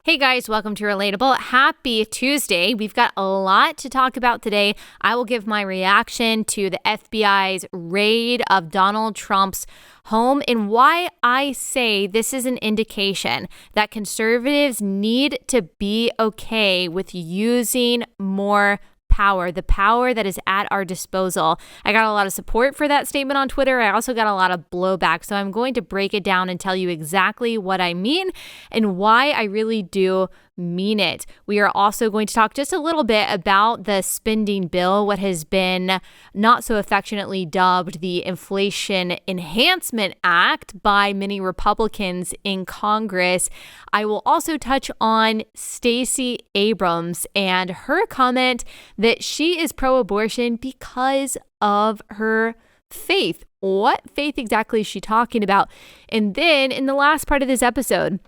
Hey guys, welcome to Relatable. Happy Tuesday. We've got a lot to talk about today. I will give my reaction to the FBI's raid of Donald Trump's home and why I say this is an indication that conservatives need to be okay with using more power, the power that is at our disposal. I got a lot of support for that statement on Twitter. I also got a lot of blowback. So I'm going to break it down and tell you exactly what I mean and why I really do mean it. We are also going to talk just a little bit about the spending bill, what has been not so affectionately dubbed the Inflation Enhancement Act by many Republicans in Congress. I will also touch on Stacey Abrams and her comment that she is pro-abortion because of her faith. What faith exactly is she talking about? And then in the last part of this episode,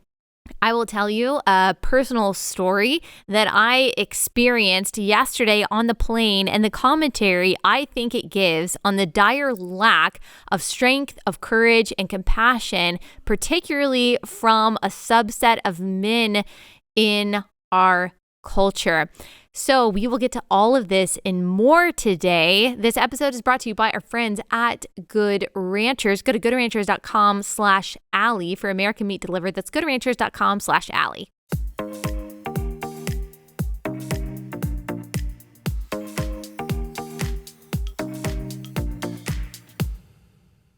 I will tell you a personal story that I experienced yesterday on the plane and the commentary I think it gives on the dire lack of strength, of courage, and compassion, particularly from a subset of men in our culture. So we will get to all of this and more today. This episode is brought to you by our friends at Good Ranchers. Go to goodranchers.com/Allie for American meat delivered. That's goodranchers.com/Allie.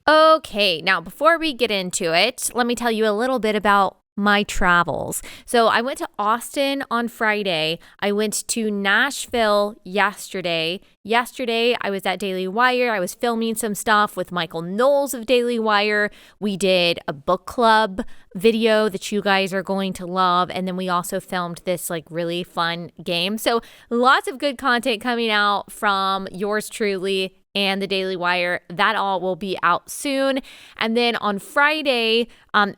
Okay, now before we get into it, let me tell you a little bit about my travels. So I went to Austin on Friday. I went to Nashville yesterday. Yesterday, I was at Daily Wire. I was filming some stuff with Michael Knowles of Daily Wire. We did a book club video that you guys are going to love. And then we also filmed this really fun game. So lots of good content coming out from yours truly and the Daily Wire. That all will be out soon. And then on Friday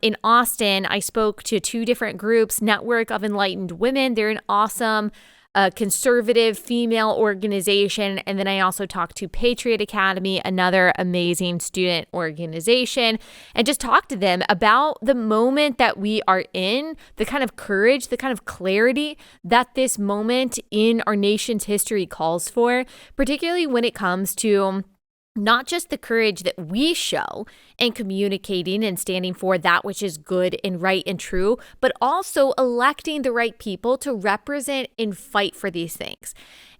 in Austin, I spoke to two different groups, Network of Enlightened Women. They're an awesome conservative female organization. And then I also talked to Patriot Academy, another amazing student organization, and just talked to them about the moment that we are in, the kind of courage, the kind of clarity that this moment in our nation's history calls for, particularly when it comes to not just the courage that we show in communicating and standing for that which is good and right and true, but also electing the right people to represent and fight for these things.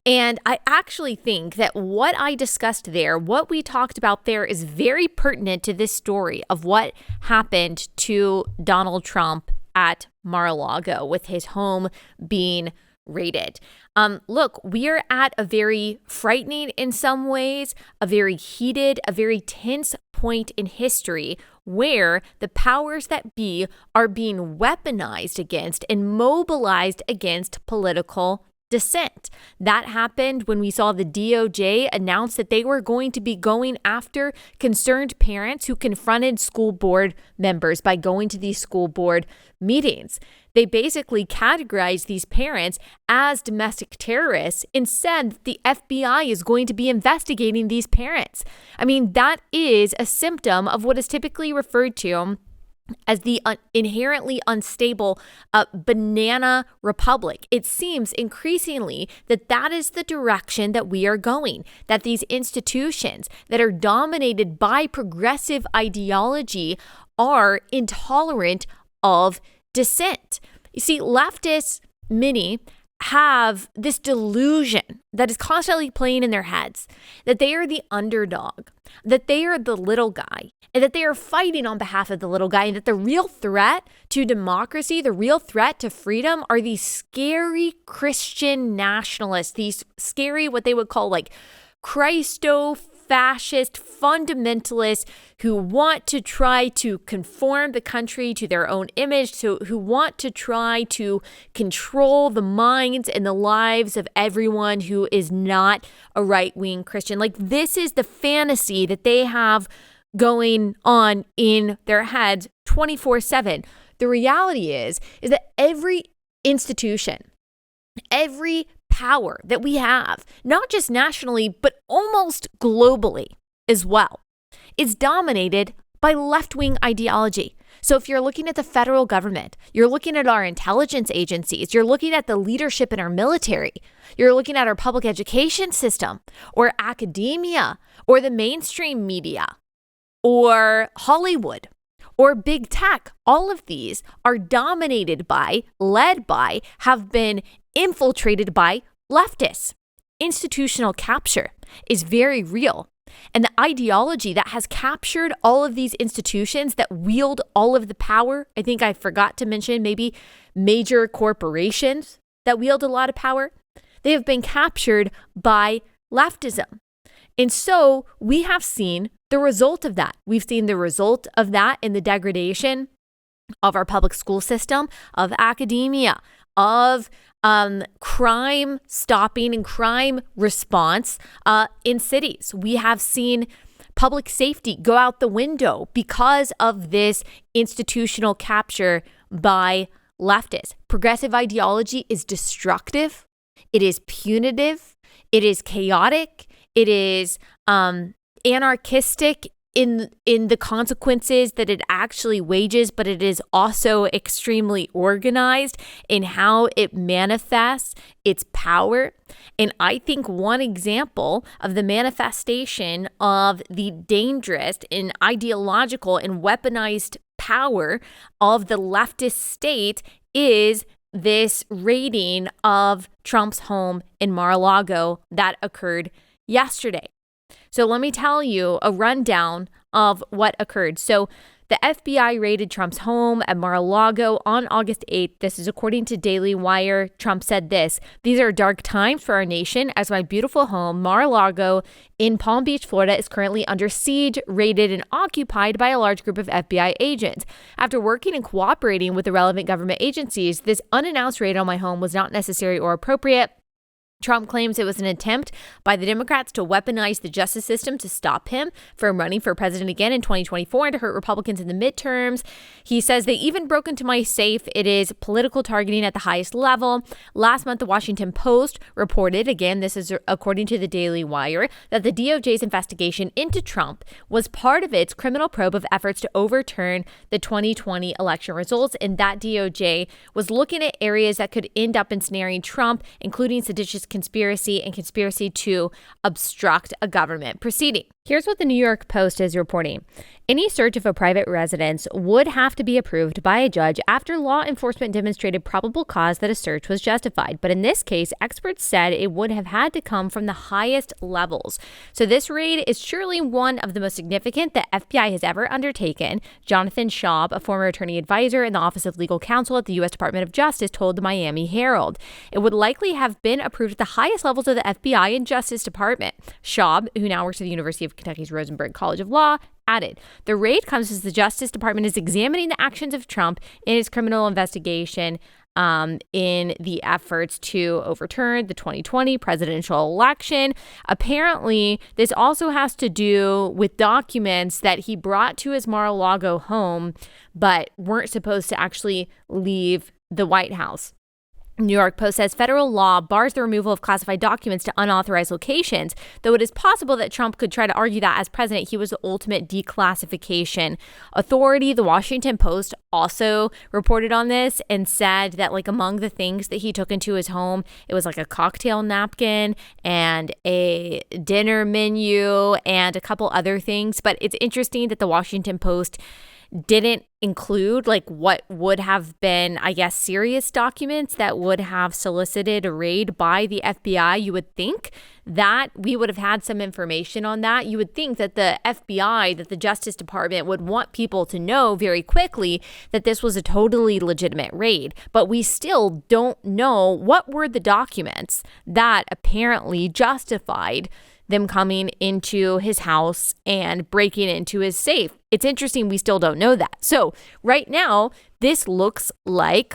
And I actually think that what I discussed there, what we talked about there, is very pertinent to this story of what happened to Donald Trump at Mar-a-Lago with his home being raided. Look, we are at a very frightening, in some ways, a very heated, a very tense point in history where the powers that be are being weaponized against and mobilized against political dissent. That happened when we saw the DOJ announce that they were going to be going after concerned parents who confronted school board members by going to these school board meetings. They basically categorized these parents as domestic terrorists and said that the FBI is going to be investigating these parents. I mean, that is a symptom of what is typically referred to as the inherently unstable banana republic. It seems increasingly that that is the direction that we are going, that these institutions that are dominated by progressive ideology are intolerant of dissent. You see, leftists, many, have this delusion that is constantly playing in their heads that they are the underdog, that they are the little guy, and that they are fighting on behalf of the little guy, and that the real threat to democracy, the real threat to freedom, are these scary Christian nationalists, these scary, what they would call Christo-fascist fundamentalists who want to try to conform the country to their own image, who want to try to control the minds and the lives of everyone who is not a right-wing Christian. This is the fantasy that they have going on in their heads 24/7. The reality is that every institution, every power that we have, not just nationally, but almost globally as well, is dominated by left-wing ideology. So if you're looking at the federal government, you're looking at our intelligence agencies, you're looking at the leadership in our military, you're looking at our public education system or academia or the mainstream media or Hollywood or big tech, all of these are dominated by, led by, have been infiltrated by leftists. Institutional capture is very real. And the ideology that has captured all of these institutions that wield all of the power, I think I forgot to mention maybe major corporations that wield a lot of power, they have been captured by leftism. And so we have seen the result of that. We've seen the result of that in the degradation of our public school system, of academia, of crime stopping and crime response in cities. We have seen public safety go out the window because of this institutional capture by leftists. Progressive ideology is destructive. It is punitive. It is chaotic. It is anarchistic in the consequences that it actually wages, but it is also extremely organized in how it manifests its power. And I think one example of the manifestation of the dangerous and ideological and weaponized power of the leftist state is this raiding of Trump's home in Mar-a-Lago that occurred yesterday. So let me tell you a rundown of what occurred. So the FBI raided Trump's home at Mar-a-Lago on August 8th. This is according to Daily Wire. Trump said this: "These are dark times for our nation as my beautiful home, Mar-a-Lago in Palm Beach, Florida, is currently under siege, raided, and occupied by a large group of FBI agents. After working and cooperating with the relevant government agencies, this unannounced raid on my home was not necessary or appropriate." Trump claims it was an attempt by the Democrats to weaponize the justice system to stop him from running for president again in 2024 and to hurt Republicans in the midterms. He says they even broke into my safe. It is political targeting at the highest level. Last month, the Washington Post reported, again, this is according to the Daily Wire, that the DOJ's investigation into Trump was part of its criminal probe of efforts to overturn the 2020 election results. And that DOJ was looking at areas that could end up ensnaring Trump, including seditious conspiracy and conspiracy to obstruct a government proceeding. Here's what the New York Post is reporting. Any search of a private residence would have to be approved by a judge after law enforcement demonstrated probable cause that a search was justified. But in this case, experts said it would have had to come from the highest levels. So this raid is surely one of the most significant the FBI has ever undertaken. Jonathan Schaub, a former attorney advisor in the Office of Legal Counsel at the U.S. Department of Justice, told the Miami Herald. It would likely have been approved at the highest levels of the FBI and Justice Department. Schaub, who now works at the University of Kentucky's Rosenberg College of Law, added, the raid comes as the Justice Department is examining the actions of Trump in its criminal investigation in the efforts to overturn the 2020 presidential election. Apparently, this also has to do with documents that he brought to his Mar-a-Lago home, but weren't supposed to actually leave the White House. New York Post says federal law bars the removal of classified documents to unauthorized locations, though it is possible that Trump could try to argue that as president, he was the ultimate declassification authority. The Washington Post also reported on this and said that among the things that he took into his home, it was a cocktail napkin and a dinner menu and a couple other things. But it's interesting that the Washington Post didn't include what would have been, I guess, serious documents that would have solicited a raid by the FBI. You would think that we would have had some information on that. You would think that the FBI, that the Justice Department would want people to know very quickly that this was a totally legitimate raid. But we still don't know what were the documents that apparently justified them coming into his house and breaking into his safe. It's interesting, we still don't know that. So right now, this looks like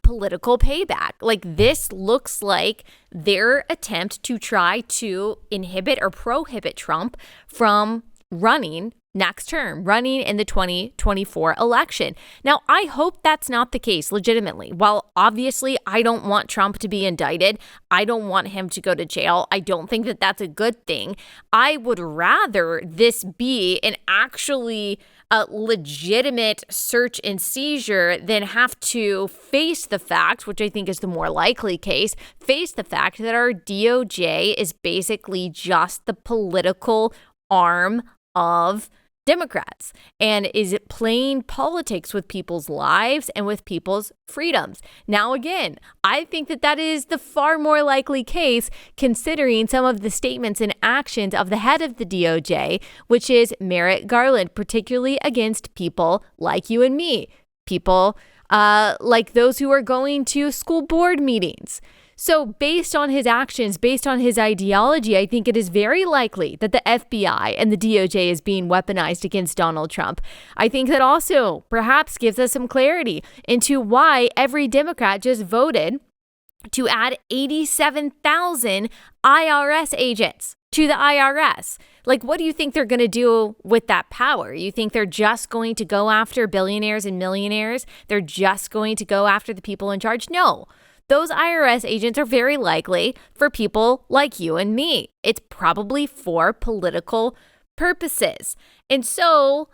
political payback. This looks like their attempt to try to inhibit or prohibit Trump from running next term, running in the 2024 election. Now, I hope that's not the case, legitimately. While obviously I don't want Trump to be indicted, I don't want him to go to jail, I don't think that that's a good thing. I would rather this be an actually a legitimate search and seizure than have to face the fact, which I think is the more likely case, face the fact that our DOJ is basically just the political arm of Democrats and is playing politics with people's lives and with people's freedoms. Now, again, I think that is the far more likely case considering some of the statements and actions of the head of the DOJ, which is Merrick Garland, particularly against people like you and me, people like those who are going to school board meetings. So based on his actions, based on his ideology, I think it is very likely that the FBI and the DOJ is being weaponized against Donald Trump. I think that also perhaps gives us some clarity into why every Democrat just voted to add 87,000 IRS agents to the IRS. Like, what do you think they're going to do with that power? You think they're just going to go after billionaires and millionaires? They're just going to go after the people in charge? No. Those IRS agents are very likely for people like you and me. It's probably for political purposes. And so,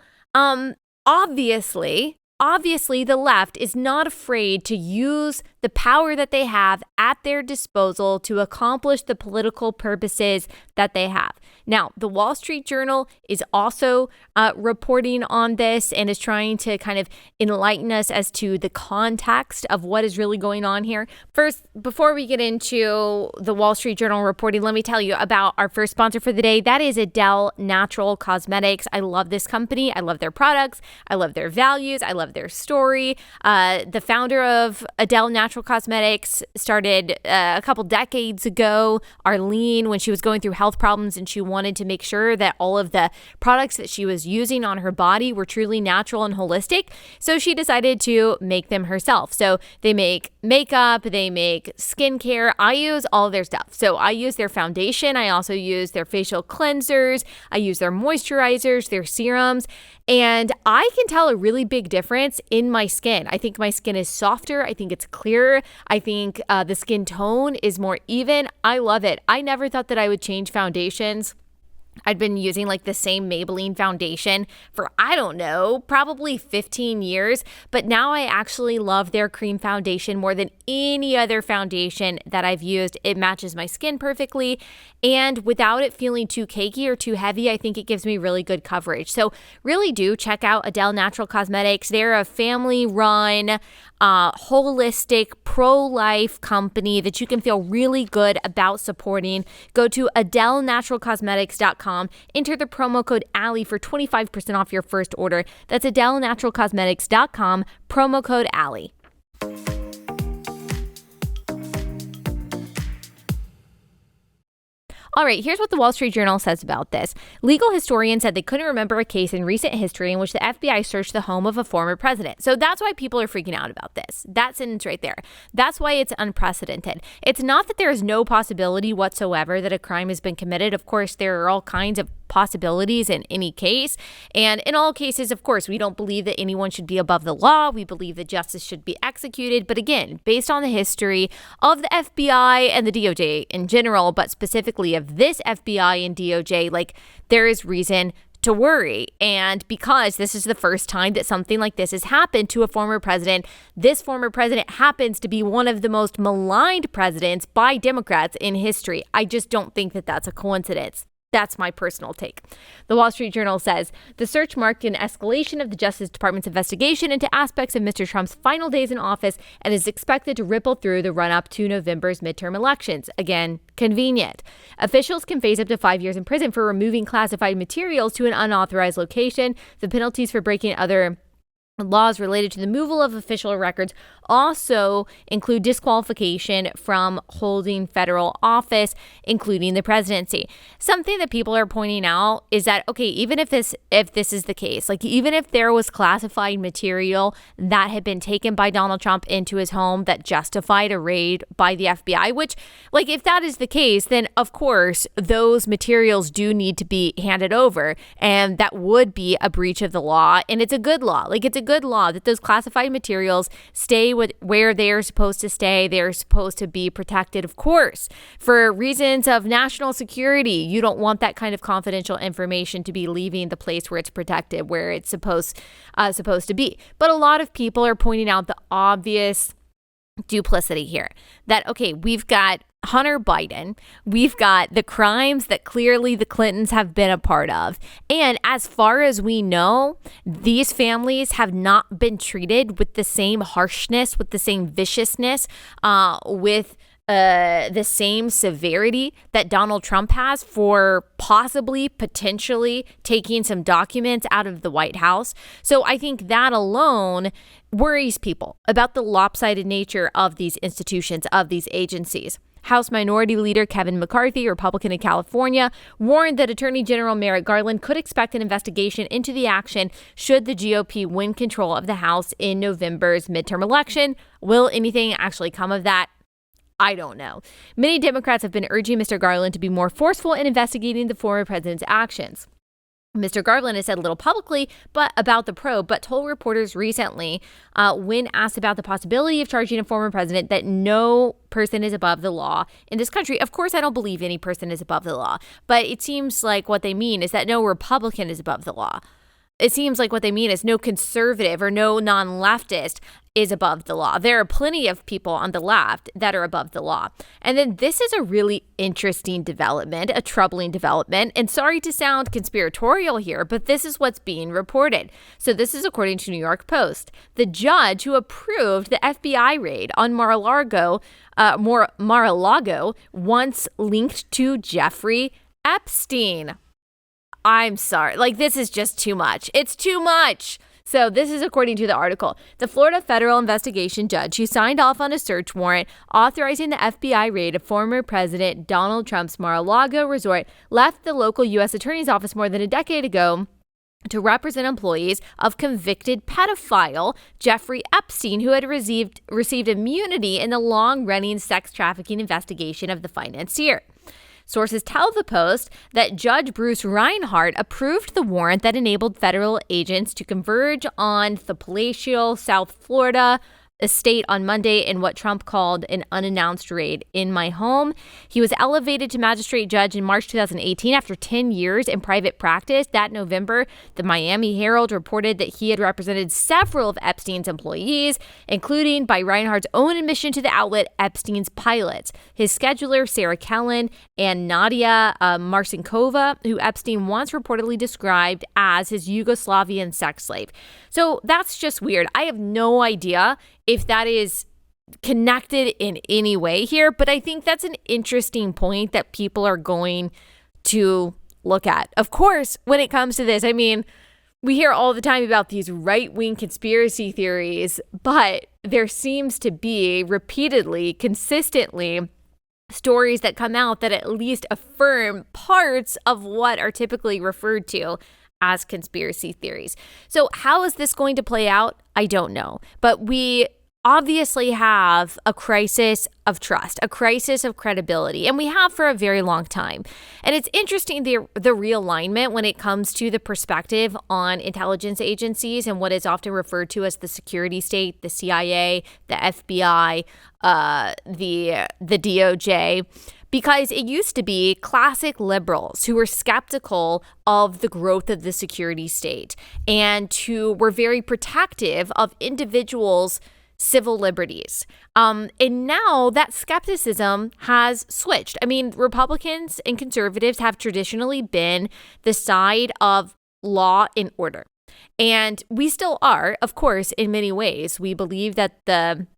obviously, the left is not afraid to use the power that they have at their disposal to accomplish the political purposes that they have. Now, the Wall Street Journal is also reporting on this and is trying to kind of enlighten us as to the context of what is really going on here. First, before we get into the Wall Street Journal reporting, let me tell you about our first sponsor for the day. That is Adele Natural Cosmetics. I love this company. I love their products. I love their values. I love their story. The founder of Adele Natural Cosmetics started a couple decades ago, Arlene, when she was going through health problems and she wanted to make sure that all of the products that she was using on her body were truly natural and holistic. So she decided to make them herself. So they make makeup, they make skincare. I use all of their stuff. So I use their foundation. I also use their facial cleansers. I use their moisturizers, their serums. And I can tell a really big difference in my skin. I think my skin is softer. I think it's clearer. I think the skin tone is more even. I love it. I never thought that I would change foundations. I'd been using like the same Maybelline foundation for, I don't know, probably 15 years. But now I actually love their cream foundation more than any other foundation that I've used. It matches my skin perfectly. And without it feeling too cakey or too heavy, I think it gives me really good coverage. So really do check out Adele Natural Cosmetics. They're a family-run, holistic, pro-life company that you can feel really good about supporting. Go to AdeleNaturalCosmetics.com. Enter the promo code Allie for 25% off your first order. That's AdeleNaturalCosmetics.com, promo code Allie. All right, here's what the Wall Street Journal says about this. Legal historians said they couldn't remember a case in recent history in which the FBI searched the home of a former president. So that's why people are freaking out about this. That sentence right there. That's why it's unprecedented. It's not that there is no possibility whatsoever that a crime has been committed. Of course, there are all kinds of possibilities in any case. And in all cases, of course, we don't believe that anyone should be above the law. We believe that justice should be executed. But again, based on the history of the FBI and the DOJ in general, but specifically of this FBI and DOJ, like, there is reason to worry. And because this is the first time that something like this has happened to a former president, this former president happens to be one of the most maligned presidents by Democrats in history. I just don't think that that's a coincidence. That's my personal take. The Wall Street Journal says the search marked an escalation of the Justice Department's investigation into aspects of Mr. Trump's final days in office and is expected to ripple through the run-up to November's midterm elections. Again, convenient. Officials can face up to 5 years in prison for removing classified materials to an unauthorized location. The penalties for breaking other laws related to the removal of official records also include disqualification from holding federal office, including the presidency. Something that people are pointing out is that, okay, even if this is the case, like even if there was classified material that had been taken by Donald Trump into his home that justified a raid by the FBI, which, like, if that is the case, then of course those materials do need to be handed over, and that would be a breach of the law. And it's a good law. Like, it's a good law that those classified materials stay where they're supposed to stay. They're supposed to be protected, of course, for reasons of national security. You don't want that kind of confidential information to be leaving the place where it's protected, where it's supposed to be. But a lot of people are pointing out the obvious duplicity here, that, okay, we've got Hunter Biden, we've got the crimes that clearly the Clintons have been a part of. And as far as we know, these families have not been treated with the same harshness, with the same viciousness, with the same severity that Donald Trump has for potentially taking some documents out of the White House. So I think that alone worries people about the lopsided nature of these institutions, of these agencies. House Minority Leader Kevin McCarthy, Republican in California, warned that Attorney General Merrick Garland could expect an investigation into the action should the GOP win control of the House in November's midterm election. Will anything actually come of that? I don't know. Many Democrats have been urging Mr. Garland to be more forceful in investigating the former president's actions. Mr. Garland has said little publicly about the probe, but told reporters recently, when asked about the possibility of charging a former president, that no person is above the law in this country. Of course, I don't believe any person is above the law, but it seems like what they mean is that no Republican is above the law. It seems like what they mean is no conservative or no non-leftist is above the law. There are plenty of people on the left that are above the law. And then this is a really interesting development, a troubling development. And sorry to sound conspiratorial here, but this is what's being reported. So this is according to New York Post. The judge who approved the FBI raid on Mar-a-Lago, once linked to Jeffrey Epstein. I'm sorry. This is just too much. It's too much. So this is according to the article. The Florida federal investigation judge who signed off on a search warrant authorizing the FBI raid of former President Donald Trump's Mar-a-Lago resort left the local U.S. Attorney's Office more than a decade ago to represent employees of convicted pedophile Jeffrey Epstein, who had received immunity in the long-running sex trafficking investigation of the financier. Sources tell the Post that Judge Bruce Reinhart approved the warrant that enabled federal agents to converge on the palatial South Florida estate on Monday in what Trump called an unannounced raid in my home. He was elevated to magistrate judge in March 2018 after 10 years in private practice. That November, the Miami Herald reported that he had represented several of Epstein's employees, including, by Reinhart's own admission to the outlet, Epstein's pilots, his scheduler, Sarah Kellen, and Nadia Marcinkova, who Epstein once reportedly described as his Yugoslavian sex slave. So that's just weird. I have no idea if that is connected in any way here, but I think that's an interesting point that people are going to look at. Of course, when it comes to this, I mean, we hear all the time about these right-wing conspiracy theories, but there seems to be repeatedly, consistently, stories that come out that at least affirm parts of what are typically referred to as conspiracy theories. So how is this going to play out? I don't know. But we obviously have a crisis of trust, a crisis of credibility, and we have for a very long time. And it's interesting, the realignment when it comes to the perspective on intelligence agencies and what is often referred to as the security state, the CIA, the FBI, the DOJ. Because it used to be classic liberals who were skeptical of the growth of the security state and who were very protective of individuals' civil liberties. And now that skepticism has switched. I mean, Republicans and conservatives have traditionally been the side of law and order. And we still are, of course, in many ways. We believe that the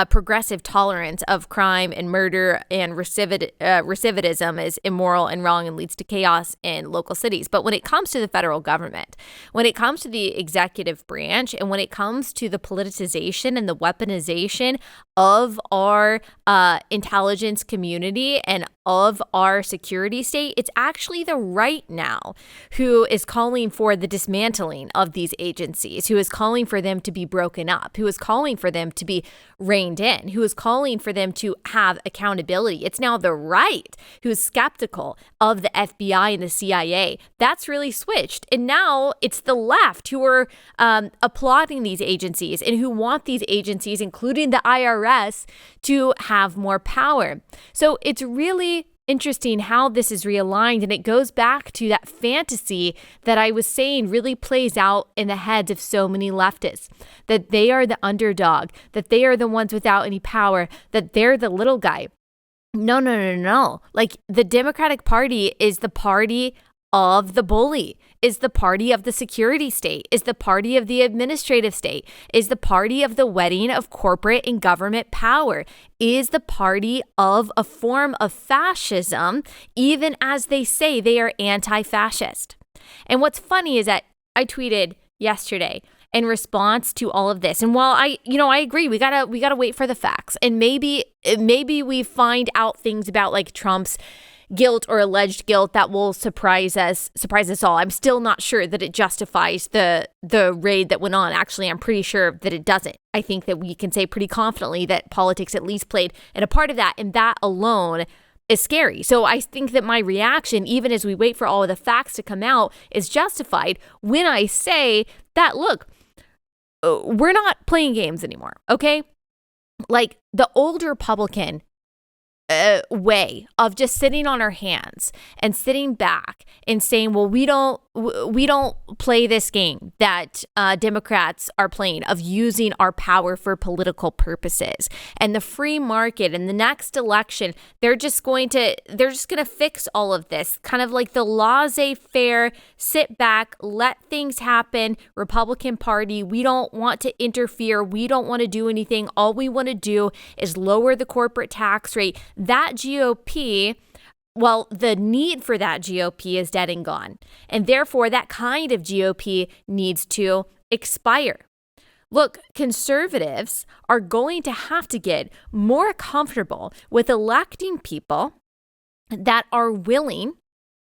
progressive tolerance of crime and murder and recidivism is immoral and wrong and leads to chaos in local cities. But when it comes to the federal government, when it comes to the executive branch, and when it comes to the politicization and the weaponization of our intelligence community and of our security state, it's actually the right now who is calling for the dismantling of these agencies, who is calling for them to be broken up, who is calling for them to be reined in, who is calling for them to have accountability. It's now the right who is skeptical of the FBI and the CIA. That's really switched. And now it's the left who are applauding these agencies and who want these agencies, including the IRS, to have more power. So it's really interesting how this is realigned, and it goes back to that fantasy that I was saying really plays out in the heads of so many leftists, that they are the underdog, that they are the ones without any power, that they're the little guy. No. Like, the Democratic Party is the party of the bully, is the party of the security state, is the party of the administrative state, is the party of the wedding of corporate and government power, is the party of a form of fascism, even as they say they are anti-fascist. And what's funny is that I tweeted yesterday in response to all of this. And while I agree, we gotta wait for the facts. And maybe we find out things about like Trump's guilt or alleged guilt that will surprise us all. I'm still not sure that it justifies the raid that went on. Actually, I'm pretty sure that it doesn't. I think that we can say pretty confidently that politics at least played in a part of that, and that alone is scary. So I think that my reaction, even as we wait for all of the facts to come out, is justified when I say that, look, we're not playing games anymore, okay? Like, the old Republican way of just sitting on our hands and sitting back and saying, well, we don't play this game that Democrats are playing of using our power for political purposes, and the free market and the next election, they're just going to fix all of this, kind of like the laissez-faire, sit back, let things happen, Republican Party. We don't want to interfere. We don't want to do anything. All we want to do is lower the corporate tax rate. That GOP, well, the need for that GOP is dead and gone. And therefore, that kind of GOP needs to expire. Look, conservatives are going to have to get more comfortable with electing people that are willing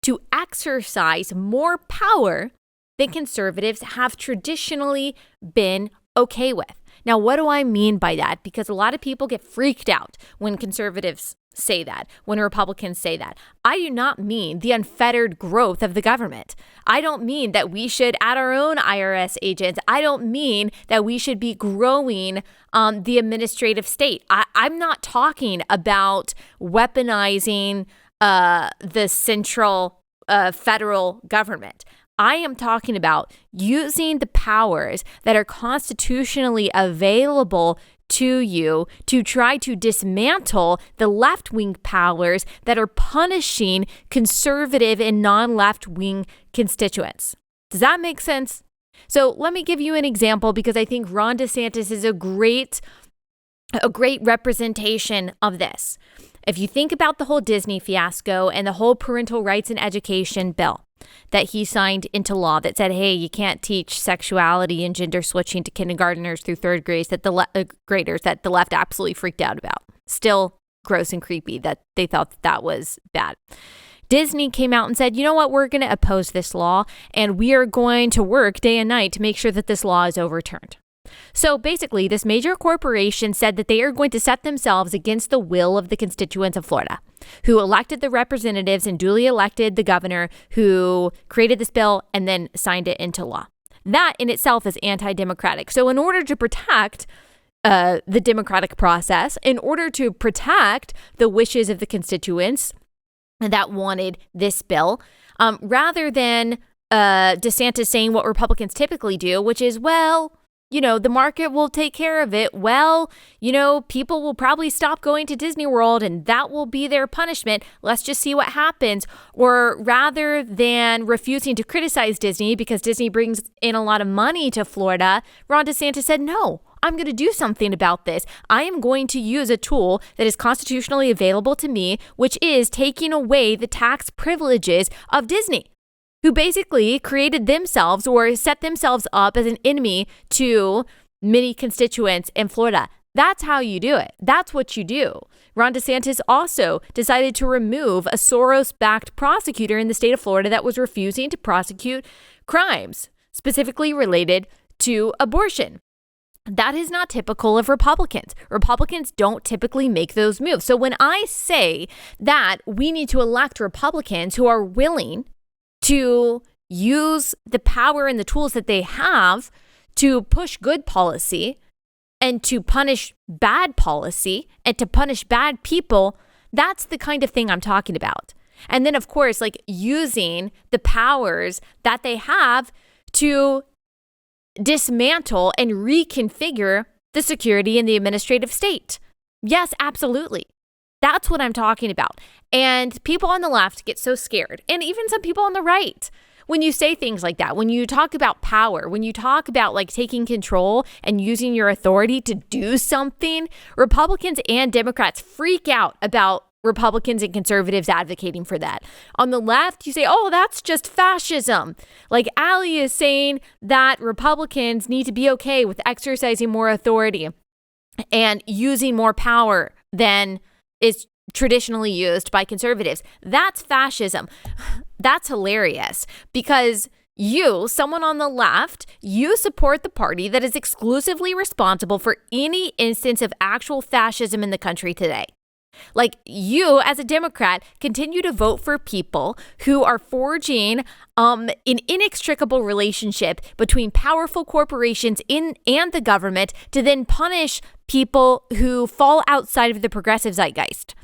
to exercise more power than conservatives have traditionally been okay with. Now, what do I mean by that? Because a lot of people get freaked out when conservatives say that, when Republicans say that. I do not mean the unfettered growth of the government. I don't mean that we should add our own IRS agents. I don't mean that we should be growing the administrative state. I'm not talking about weaponizing the central federal government. I am talking about using the powers that are constitutionally available to you to try to dismantle the left-wing powers that are punishing conservative and non-left-wing constituents. Does that make sense? So let me give you an example, because I think Ron DeSantis is a great representation of this. If you think about the whole Disney fiasco and the whole parental rights and education bill that he signed into law that said, hey, you can't teach sexuality and gender switching to kindergartners through third grades, graders that the left absolutely freaked out about. Still gross and creepy that they thought that was bad. Disney came out and said, you know what, we're going to oppose this law, and we are going to work day and night to make sure that this law is overturned. So basically, this major corporation said that they are going to set themselves against the will of the constituents of Florida, who elected the representatives and duly elected the governor who created this bill and then signed it into law. That in itself is anti-democratic. So in order to protect the democratic process, in order to protect the wishes of the constituents that wanted this bill, rather than DeSantis saying what Republicans typically do, which is, well, you know, the market will take care of it. Well, you know, people will probably stop going to Disney World and that will be their punishment. Let's just see what happens. Or rather than refusing to criticize Disney because Disney brings in a lot of money to Florida, Ron DeSantis said, no, I'm going to do something about this. I am going to use a tool that is constitutionally available to me, which is taking away the tax privileges of Disney, who basically created themselves or set themselves up as an enemy to many constituents in Florida. That's how you do it. That's what you do. Ron DeSantis also decided to remove a Soros-backed prosecutor in the state of Florida that was refusing to prosecute crimes, specifically related to abortion. That is not typical of Republicans. Republicans don't typically make those moves. So when I say that we need to elect Republicans who are willing to use the power and the tools that they have to push good policy and to punish bad policy and to punish bad people, that's the kind of thing I'm talking about. And then, of course, like using the powers that they have to dismantle and reconfigure the security in the administrative state. Yes, absolutely. That's what I'm talking about. And people on the left get so scared, and even some people on the right, when you say things like that, when you talk about power, when you talk about like taking control and using your authority to do something, Republicans and Democrats freak out about Republicans and conservatives advocating for that. On the left, you say, oh, that's just fascism. Like Allie is saying that Republicans need to be okay with exercising more authority and using more power than is traditionally used by conservatives. That's fascism. That's hilarious because you, someone on the left, you support the party that is exclusively responsible for any instance of actual fascism in the country today. Like you, as a Democrat, continue to vote for people who are forging an inextricable relationship between powerful corporations and the government to then punish people who fall outside of the progressive zeitgeist.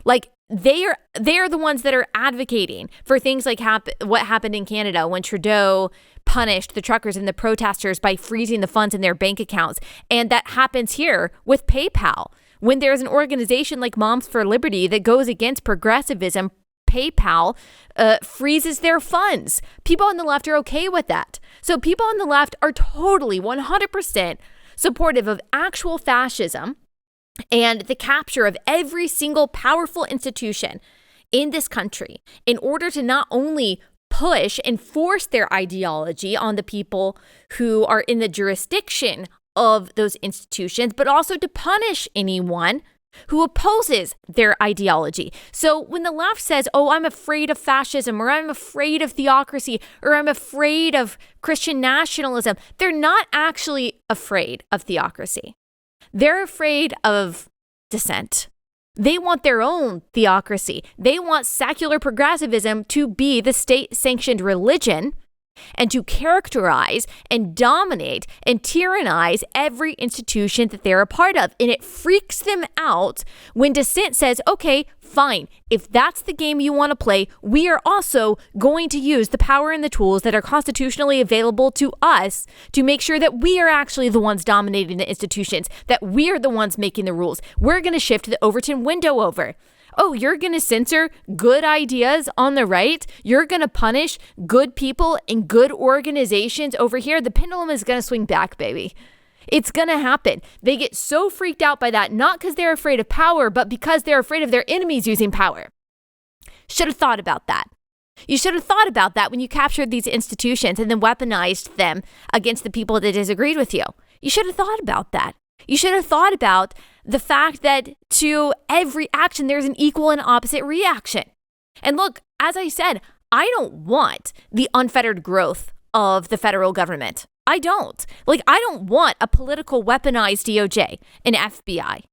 Like they are the ones that are advocating for things like what happened in Canada when Trudeau punished the truckers and the protesters by freezing the funds in their bank accounts. And that happens here with PayPal. When there's an organization like Moms for Liberty that goes against progressivism, PayPal freezes their funds. People on the left are okay with that. So people on the left are totally 100% supportive of actual fascism and the capture of every single powerful institution in this country in order to not only push and force their ideology on the people who are in the jurisdiction of those institutions, but also to punish anyone who opposes their ideology. So when the left says, oh, I'm afraid of fascism, or I'm afraid of theocracy, or I'm afraid of Christian nationalism, they're not actually afraid of theocracy. They're afraid of dissent. They want their own theocracy. They want secular progressivism to be the state-sanctioned religion and to characterize and dominate and tyrannize every institution that they're a part of. And it freaks them out when dissent says, okay, fine, if that's the game you want to play, we are also going to use the power and the tools that are constitutionally available to us to make sure that we are actually the ones dominating the institutions, that we are the ones making the rules. We're going to shift the Overton window over. Oh, you're going to censor good ideas on the right? You're going to punish good people and good organizations over here? The pendulum is going to swing back, baby. It's going to happen. They get so freaked out by that, not because they're afraid of power, but because they're afraid of their enemies using power. Should have thought about that. You should have thought about that when you captured these institutions and then weaponized them against the people that disagreed with you. You should have thought about that. You should have thought about the fact that to every action, there's an equal and opposite reaction. And look, as I said, I don't want the unfettered growth of the federal government. I don't. I don't want a political weaponized DOJ, an FBI.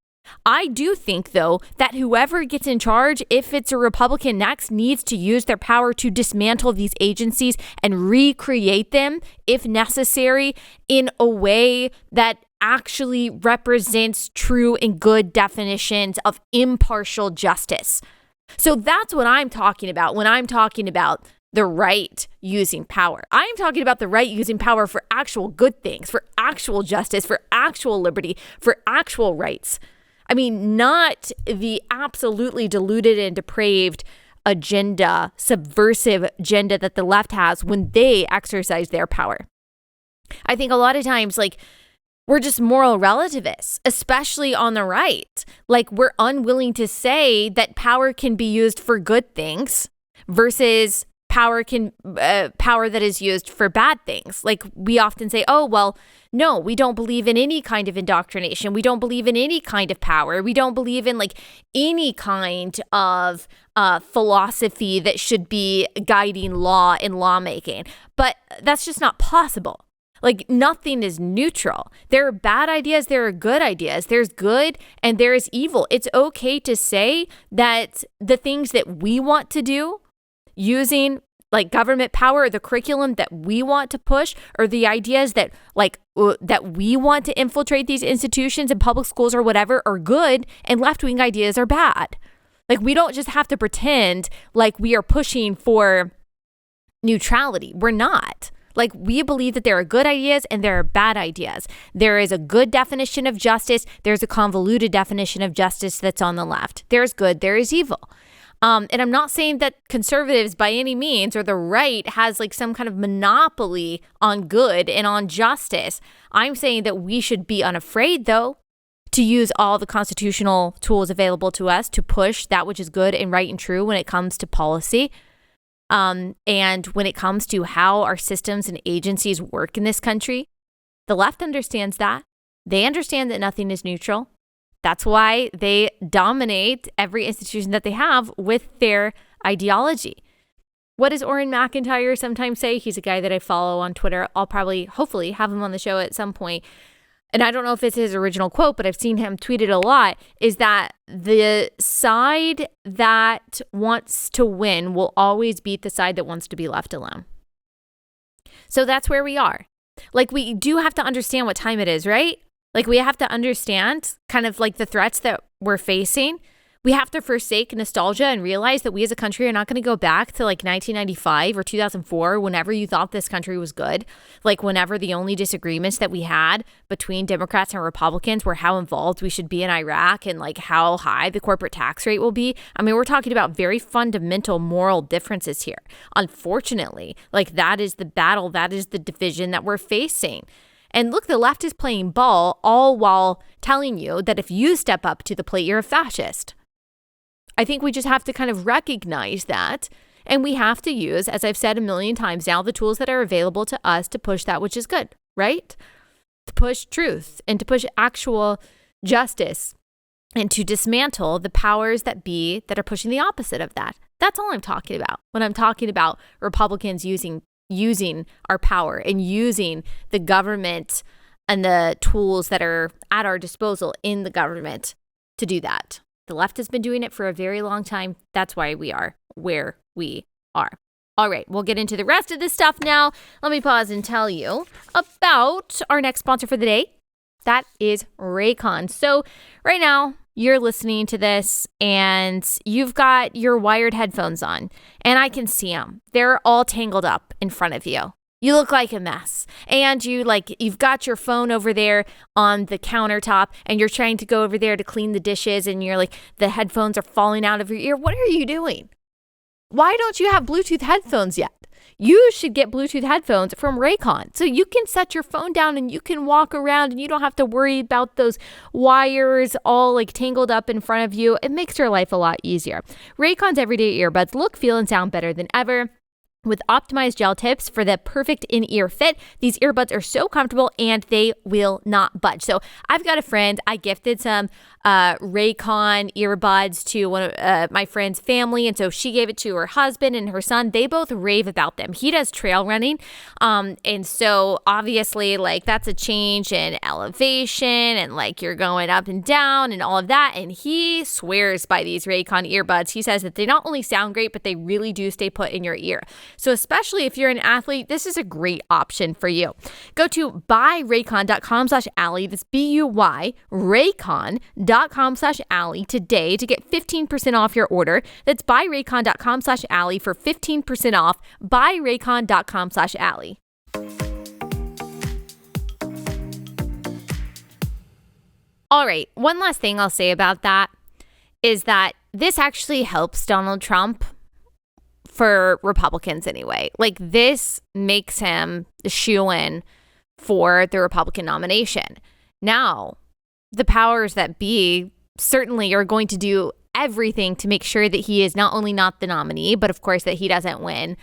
I do think, though, that whoever gets in charge, if it's a Republican next, needs to use their power to dismantle these agencies and recreate them, if necessary, in a way that actually represents true and good definitions of impartial justice. So that's what I'm talking about when I'm talking about the right using power. I'm talking about the right using power for actual good things, for actual justice, for actual liberty, for actual rights. I mean, not the absolutely diluted and depraved agenda, subversive agenda that the left has when they exercise their power. I think a lot of times, we're just moral relativists, especially on the right. We're unwilling to say that power can be used for good things versus power that is used for bad things. Like we often say, oh, well, no, we don't believe in any kind of indoctrination. We don't believe in any kind of power. We don't believe in like any kind of philosophy that should be guiding law and lawmaking. But that's just not possible. Like nothing is neutral. There are bad ideas. There are good ideas. There's good and there is evil. It's okay to say that the things that we want to do using like government power or the curriculum that we want to push or the ideas that that we want to infiltrate these institutions and public schools or whatever are good and left-wing ideas are bad. Like we don't just have to pretend like we are pushing for neutrality. We're not. Like we believe that there are good ideas and there are bad ideas. There is a good definition of justice. There's a convoluted definition of justice that's on the left. There's good, there is evil. And I'm not saying that conservatives by any means or the right has like some kind of monopoly on good and on justice. I'm saying that we should be unafraid though to use all the constitutional tools available to us to push that which is good and right and true when it comes to policy. And when it comes to how our systems and agencies work in this country, the left understands that. They understand that nothing is neutral. That's why they dominate every institution that they have with their ideology. What does Orrin McIntyre sometimes say? He's a guy that I follow on Twitter. I'll probably, hopefully, have him on the show at some point. And I don't know if it's his original quote, but I've seen him tweet it a lot, is that the side that wants to win will always beat the side that wants to be left alone. So that's where we are. Like we do have to understand what time it is, right? Like we have to understand kind of like the threats that we're facing. We have to forsake nostalgia and realize that we as a country are not going to go back to like 1995 or 2004, whenever you thought this country was good. Like whenever the only disagreements that we had between Democrats and Republicans were how involved we should be in Iraq and like how high the corporate tax rate will be. I mean, we're talking about very fundamental moral differences here. Unfortunately, like that is the battle, that is the division that we're facing. And look, the left is playing ball all while telling you that if you step up to the plate, you're a fascist. I think we just have to kind of recognize that. And we have to use, as I've said a million times now, the tools that are available to us to push that which is good, right? To push truth and to push actual justice and to dismantle the powers that be that are pushing the opposite of that. That's all I'm talking about when I'm talking about Republicans using our power and using the government and the tools that are at our disposal in the government to do that. The left has been doing it for a very long time. That's why we are where we are. All right, we'll get into the rest of this stuff now. Let me pause and tell you about our next sponsor for the day. That is Raycon. So right now, you're listening to this and you've got your wired headphones on and I can see them. They're all tangled up in front of you. You look like a mess. And you've got your phone over there on the countertop and you're trying to go over there to clean the dishes and you're like, the headphones are falling out of your ear. What are you doing? Why don't you have Bluetooth headphones yet? You should get Bluetooth headphones from Raycon. So you can set your phone down and you can walk around and you don't have to worry about those wires all like tangled up in front of you. It makes your life a lot easier. Raycon's everyday earbuds look, feel, and sound better than ever. With optimized gel tips for the perfect in-ear fit, these earbuds are so comfortable and they will not budge. So I've got a friend, I gifted some Raycon earbuds to one of my friend's family. And so she gave it to her husband and her son. They both rave about them. He does trail running. And so obviously like that's a change in elevation and like you're going up and down and all of that. And he swears by these Raycon earbuds. He says that they not only sound great, but they really do stay put in your ear. So especially if you're an athlete, this is a great option for you. Go to buyraycon.com/Allie. That's BUY, Raycon.com/Allie today to get 15% off your order. That's buyraycon.com/Allie for 15% off. Buyraycon.com/Allie. All right. One last thing I'll say about that is that this actually helps Donald Trump. For Republicans anyway. Like this makes him the shoo-in for the Republican nomination. Now, the powers that be certainly are going to do everything to make sure that he is not only not the nominee, but of course that he doesn't win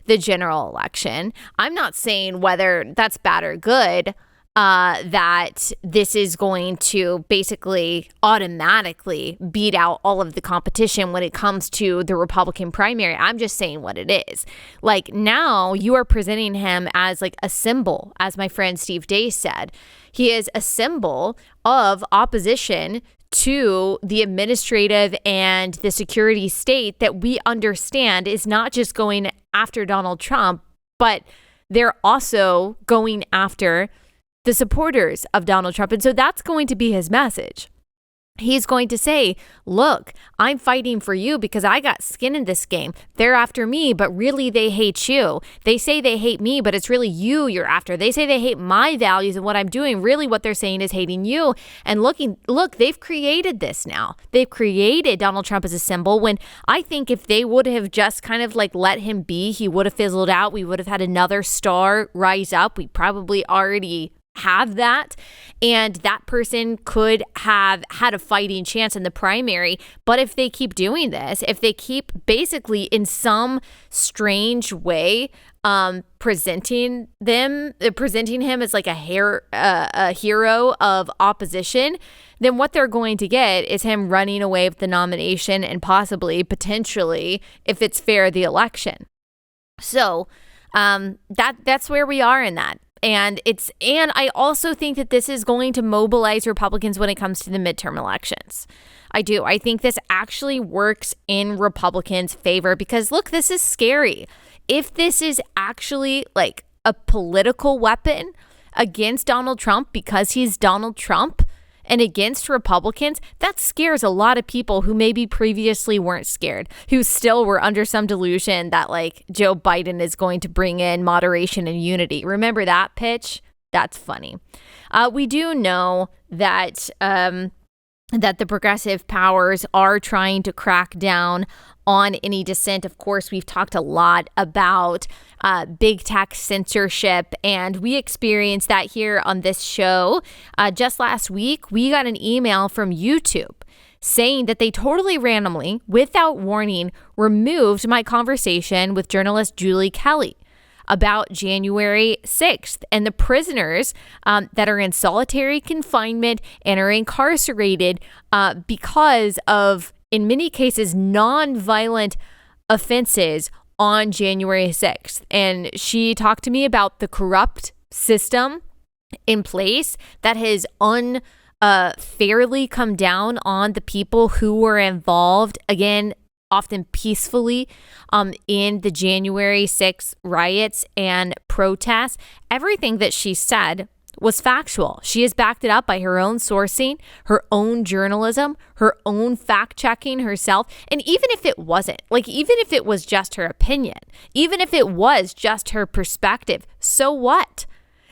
the general election. I'm not saying whether that's bad or good, that this is going to basically automatically beat out all of the competition when it comes to the Republican primary. I'm just saying what it is. Like, now you are presenting him as like a symbol, as my friend Steve Day said. He is a symbol of opposition to the administrative and the security state that we understand is not just going after Donald Trump, but they're also going after the supporters of Donald Trump. And so that's going to be his message. He's going to say, look, I'm fighting for you because I got skin in this game. They're after me, but really they hate you. They say they hate me, but it's really you you're after. They say they hate my values and what I'm doing. Really what they're saying is hating you. And look, they've created this now. They've created Donald Trump as a symbol, when I think if they would have just kind of like let him be, he would have fizzled out. We would have had another star rise up. We probably already have that, and that person could have had a fighting chance in the primary. But if they keep doing this, if they keep basically in some strange way presenting him as like a hero of opposition, then what they're going to get is him running away with the nomination and possibly, potentially, if it's fair, the election. So that's where we are in that. And I also think that this is going to mobilize Republicans when it comes to the midterm elections. I do. I think this actually works in Republicans' favor because, look, this is scary. If this is actually like a political weapon against Donald Trump because he's Donald Trump and against Republicans, that scares a lot of people who maybe previously weren't scared, who still were under some delusion that like Joe Biden is going to bring in moderation and unity. Remember that pitch? That's funny. We do know that the progressive powers are trying to crack down on any dissent. Of course, we've talked a lot about big tech censorship, and we experienced that here on this show. Just last week, we got an email from YouTube saying that they totally randomly, without warning, removed my conversation with journalist Julie Kelly about January 6th and the prisoners that are in solitary confinement and are incarcerated because of, in many cases, non-violent offenses on January 6th. And she talked to me about the corrupt system in place that has unfairly come down on the people who were involved, again, often peacefully, in the January 6th riots and protests. Everything that she said was factual. She has backed it up by her own sourcing, her own journalism, her own fact-checking herself. And even if it wasn't, like even if it was just her opinion, even if it was just her perspective, so what?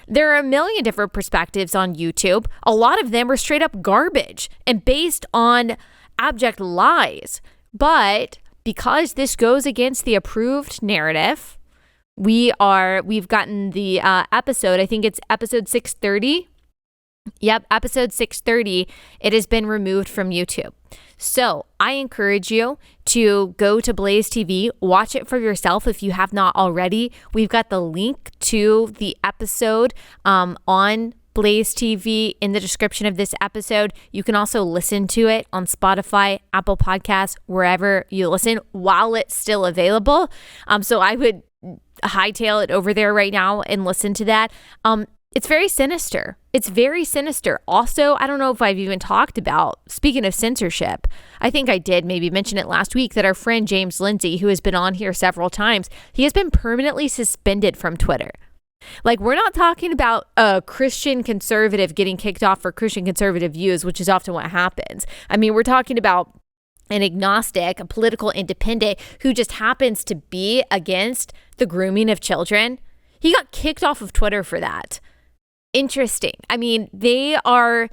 There are a million different perspectives on YouTube. A lot of them are straight up garbage and based on abject lies. But because this goes against the approved narrative, we've gotten the episode, I think it's episode 630. Yep, episode 630. It has been removed from YouTube. So I encourage you to go to Blaze TV, watch it for yourself if you have not already. We've got the link to the episode on Blaze TV in the description of this episode. You can also listen to it on Spotify, Apple Podcasts, wherever you listen while it's still available. So I would hightail it over there right now and listen to that. It's very sinister. It's very sinister. Also, I don't know if I've even talked about, speaking of censorship, I think I did maybe mention it last week, that our friend James Lindsay, who has been on here several times, he has been permanently suspended from Twitter. Like, we're not talking about a Christian conservative getting kicked off for Christian conservative views, which is often what happens. I mean, we're talking about an agnostic, a political independent who just happens to be against the grooming of children. He got kicked off of Twitter for that. Interesting. I mean, they're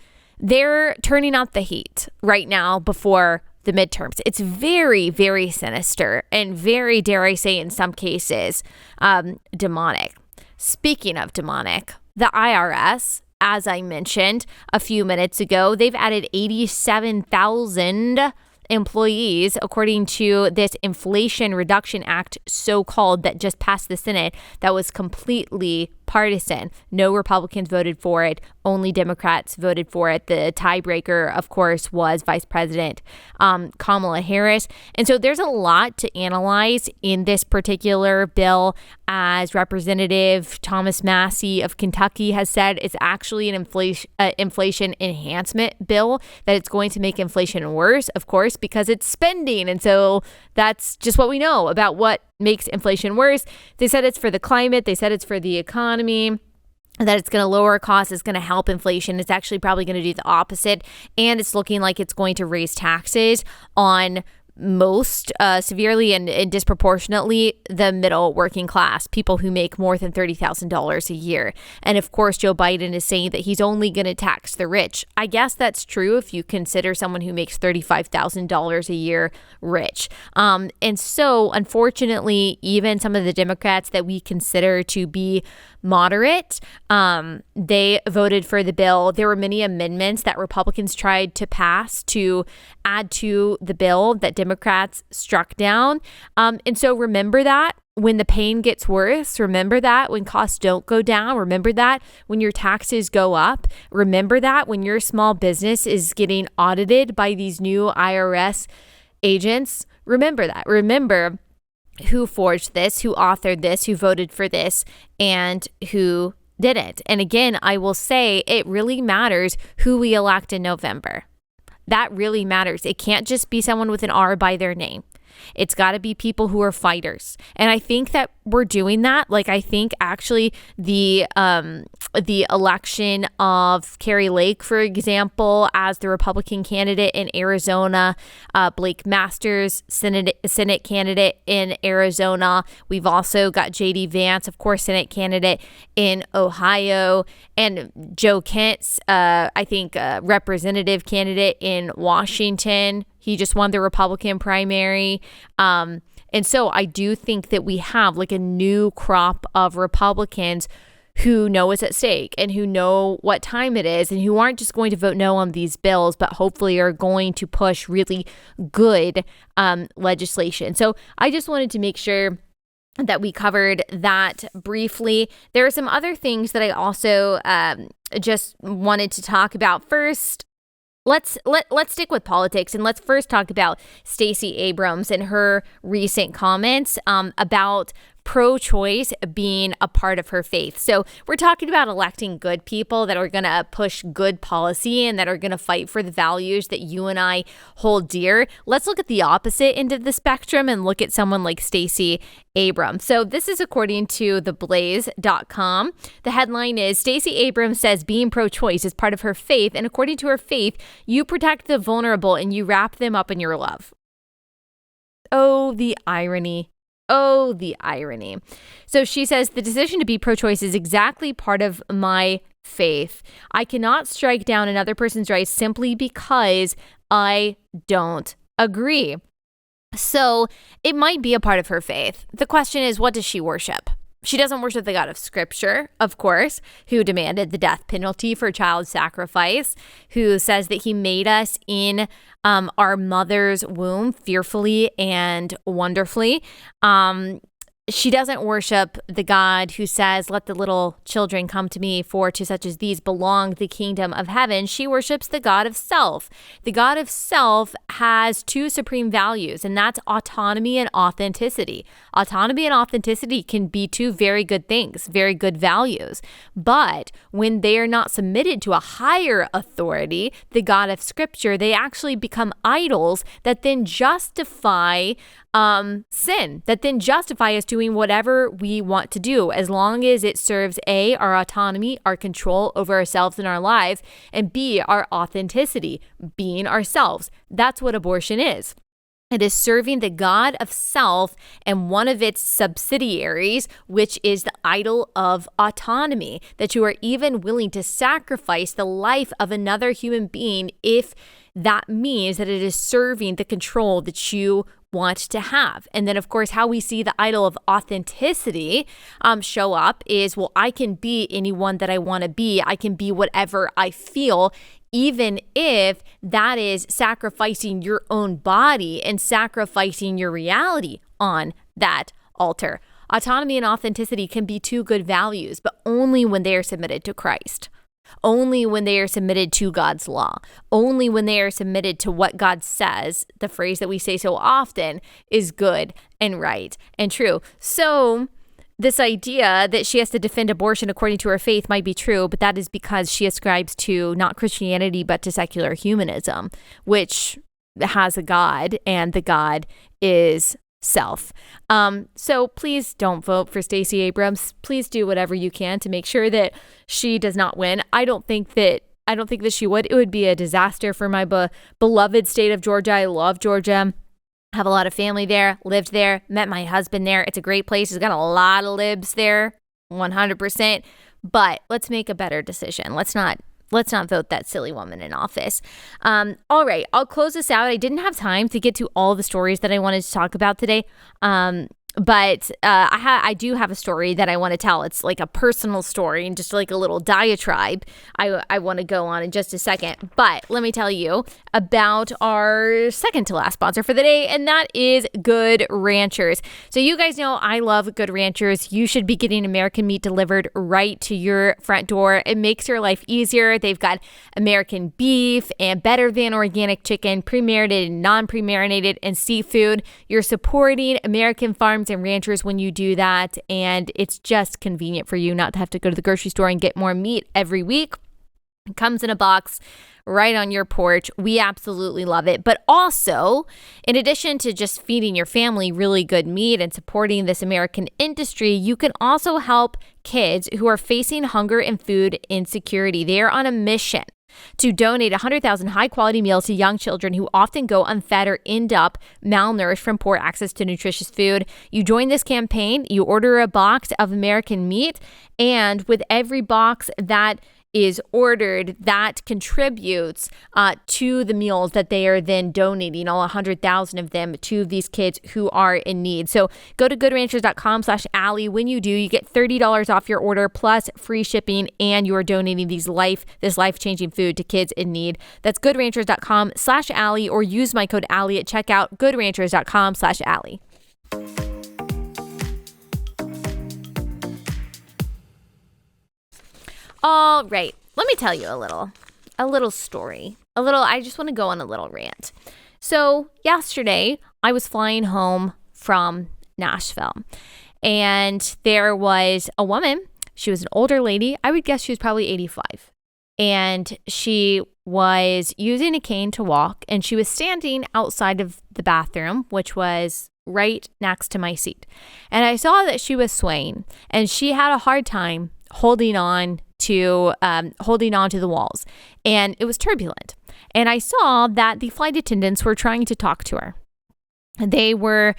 turning out the heat right now before the midterms. It's very, very sinister and very, dare I say, in some cases, demonic. Speaking of demonic, the IRS, as I mentioned a few minutes ago, they've added 87,000 employees, according to this Inflation Reduction Act, so-called, that just passed the Senate, that was completely partisan. No Republicans voted for it. Only Democrats voted for it. The tiebreaker, of course, was Vice President Kamala Harris. And so there's a lot to analyze in this particular bill. As Representative Thomas Massey of Kentucky has said, it's actually an inflation enhancement bill, that it's going to make inflation worse, of course, because it's spending. And so that's just what we know about what makes inflation worse. They said it's for the climate. They said it's for the economy, that it's going to lower costs, it's going to help inflation. It's actually probably going to do the opposite. And it's looking like it's going to raise taxes on most severely and disproportionately the middle working class, people who make more than $30,000 a year. And of course, Joe Biden is saying that he's only going to tax the rich. I guess that's true if you consider someone who makes $35,000 a year rich. And so, unfortunately, even some of the Democrats that we consider to be moderate, they voted for the bill. There were many amendments that Republicans tried to pass to add to the bill that Democrats struck down. And so remember that when the pain gets worse, remember that when costs don't go down, remember that when your taxes go up, remember that when your small business is getting audited by these new IRS agents, remember that. Remember who forged this, who authored this, who voted for this, and who didn't. And again, I will say it really matters who we elect in November. That really matters. It can't just be someone with an R by their name. It's got to be people who are fighters. And I think that we're doing that. Like, I think actually the election of Carrie Lake, for example, as the Republican candidate in Arizona, Blake Masters, Senate candidate in Arizona. We've also got J.D. Vance, of course, Senate candidate in Ohio, and Joe Kent's, I think, representative candidate in Washington. He just won the Republican primary. And so I do think that we have like a new crop of Republicans who know what's at stake and who know what time it is and who aren't just going to vote no on these bills, but hopefully are going to push really good legislation. So I just wanted to make sure that we covered that briefly. There are some other things that I also just wanted to talk about. First, Let's stick with politics, and let's first talk about Stacey Abrams and her recent comments about pro-choice being a part of her faith. So we're talking about electing good people that are going to push good policy and that are going to fight for the values that you and I hold dear. Let's look at the opposite end of the spectrum and look at someone like Stacey Abrams. So this is according to theblaze.com. The headline is, Stacey Abrams says being pro-choice is part of her faith, and according to her faith, you protect the vulnerable and you wrap them up in your love. Oh, the irony. Oh, the irony. So she says, the decision to be pro-choice is exactly part of my faith. I cannot strike down another person's rights simply because I don't agree. So it might be a part of her faith. The question is, what does she worship? She doesn't worship the God of Scripture, of course, who demanded the death penalty for child sacrifice, who says that he made us in our mother's womb fearfully and wonderfully. She doesn't worship the God who says, let the little children come to me, for to such as these belong the kingdom of heaven. She worships the God of self. The God of self has two supreme values, and that's autonomy and authenticity. Autonomy and authenticity can be two very good things, very good values. But when they are not submitted to a higher authority, the God of Scripture, they actually become idols that then justify sin, that then justify us doing whatever we want to do, as long as it serves A, our autonomy, our control over ourselves and our lives, and B, our authenticity, being ourselves. That's what abortion is. It is serving the God of self and one of its subsidiaries, which is the idol of autonomy, that you are even willing to sacrifice the life of another human being if that means that it is serving the control that you want to have. And then, of course, how we see the idol of authenticity show up is, well, I can be anyone that I want to be. I can be whatever I feel, even if that is sacrificing your own body and sacrificing your reality on that altar. Autonomy and authenticity can be two good values, but only when they are submitted to Christ. Only when they are submitted to God's law. Only when they are submitted to what God says, the phrase that we say so often, is good and right and true. So this idea that she has to defend abortion according to her faith might be true, but that is because she ascribes to not Christianity, but to secular humanism, which has a God, and the God is self. So please don't vote for Stacey Abrams. Please do whatever you can to make sure that she does not win. I don't think that she would. It would be a disaster for my beloved state of Georgia. I love Georgia. Have a lot of family there, lived there, met my husband there. It's a great place. It's got a lot of libs there, 100%. But let's make a better decision. Let's not vote that silly woman in office. All right, I'll close this out. I didn't have time to get to all the stories that I wanted to talk about today. But I do have a story that I want to tell. It's like a personal story and just like a little diatribe I want to go on in just a second. But let me tell you about our second to last sponsor for the day, and that is Good Ranchers. So you guys know I love Good Ranchers. You should be getting American meat delivered right to your front door. It makes your life easier. They've got American beef and better than organic chicken, pre-marinated and non-pre-marinated, and seafood. You're supporting American farms and ranchers when you do that, and it's just convenient for you not to have to go to the grocery store and get more meat every week. It comes in a box right on your porch. We absolutely love it. But also, in addition to just feeding your family really good meat and supporting this American industry, you can also help kids who are facing hunger and food insecurity. They are on a mission to donate 100,000 high-quality meals to young children who often go unfed or end up malnourished from poor access to nutritious food. You join this campaign, you order a box of American meat, and with every box that is ordered, that contributes to the meals that they are then donating, all 100,000 of them, to these kids who are in need. So go to goodranchers.com/Allie. When you do, you get $30 off your order plus free shipping, and you are donating this life-changing food to kids in need. That's goodranchers.com/Allie, or use my code Allie at checkout, goodranchers.com/Allie. All right, let me tell you a little story. I just want to go on a little rant. So yesterday, I was flying home from Nashville, and there was a woman. She was an older lady. I would guess she was probably 85. And she was using a cane to walk, and she was standing outside of the bathroom, which was right next to my seat. And I saw that she was swaying, and she had a hard time holding on to the walls, and it was turbulent. And I saw that the flight attendants were trying to talk to her. They were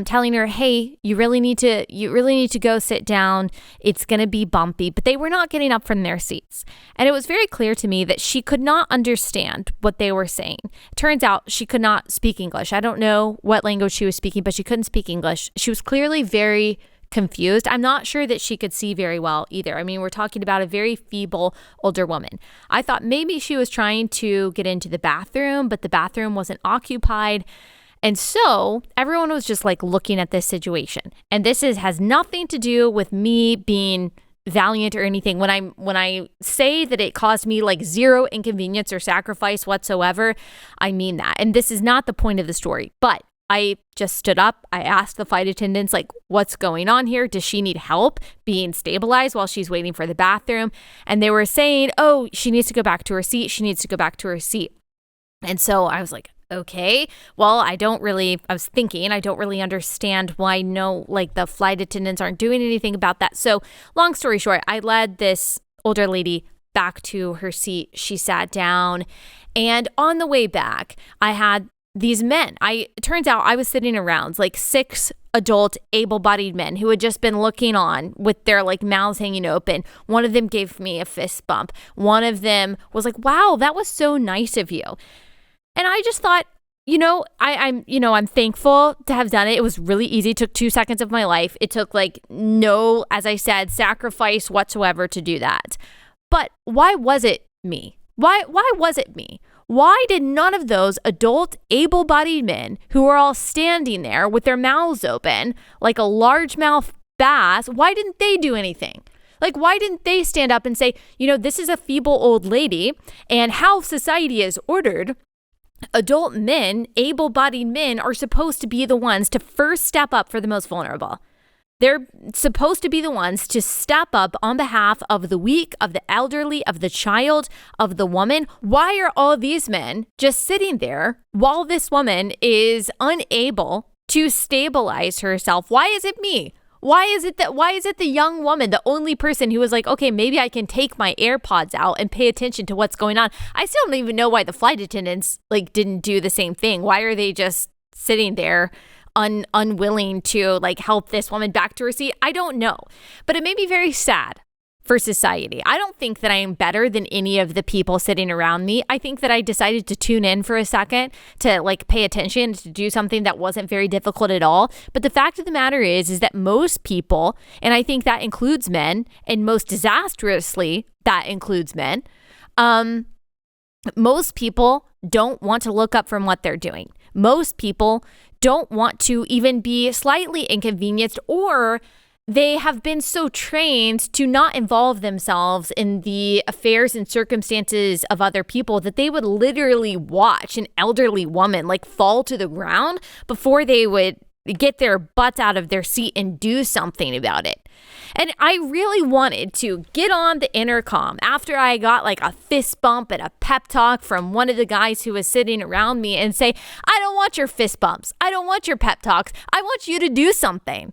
telling her, "Hey, you really need to go sit down. It's going to be bumpy." But they were not getting up from their seats. And it was very clear to me that she could not understand what they were saying. Turns out she could not speak English. I don't know what language she was speaking, but she couldn't speak English. She was clearly very confused. I'm not sure that she could see very well either. I mean, we're talking about a very feeble older woman. I thought maybe she was trying to get into the bathroom, but the bathroom wasn't occupied. And so everyone was just like looking at this situation. And this has nothing to do with me being valiant or anything. When I say that it caused me like zero inconvenience or sacrifice whatsoever, I mean that. And this is not the point of the story, but I just stood up. I asked the flight attendants, like, what's going on here? Does she need help being stabilized while she's waiting for the bathroom? And they were saying, oh, she needs to go back to her seat. She needs to go back to her seat. And so I was like, okay, well, I don't really understand why the flight attendants aren't doing anything about that. So long story short, I led this older lady back to her seat. She sat down, and on the way back, I had these men. It turns out I was sitting around like 6 adult able-bodied men who had just been looking on with their like mouths hanging open. One of them gave me a fist bump. One of them was like, "Wow, that was so nice of you." And I just thought, I'm thankful to have done it. It was really easy. It took 2 seconds of my life. It took no, as I said, sacrifice whatsoever to do that. But why was it me? Why was it me? Why did none of those adult, able-bodied men who were all standing there with their mouths open like a largemouth bass, why didn't they do anything? Why didn't they stand up and say, this is a feeble old lady, and how society is ordered, adult men, able-bodied men, are supposed to be the ones to first step up for the most vulnerable. They're supposed to be the ones to step up on behalf of the weak, of the elderly, of the child, of the woman. Why are all these men just sitting there while this woman is unable to stabilize herself? Why is it me? Why is it the young woman, the only person who was like, okay, maybe I can take my AirPods out and pay attention to what's going on? I still don't even know why the flight attendants didn't do the same thing. Why are they just sitting there unwilling to help this woman back to her seat? I don't know. But it made me very sad for society. I don't think that I am better than any of the people sitting around me. I think that I decided to tune in for a second to pay attention, to do something that wasn't very difficult at all. But the fact of the matter is that most people, and I think that includes men, and most disastrously that includes men, most people don't want to look up from what they're doing. Most people don't want to even be slightly inconvenienced, or they have been so trained to not involve themselves in the affairs and circumstances of other people that they would literally watch an elderly woman fall to the ground before they would get their butts out of their seat and do something about it. And I really wanted to get on the intercom after I got a fist bump and a pep talk from one of the guys who was sitting around me and say, I don't want your fist bumps. I don't want your pep talks. I want you to do something.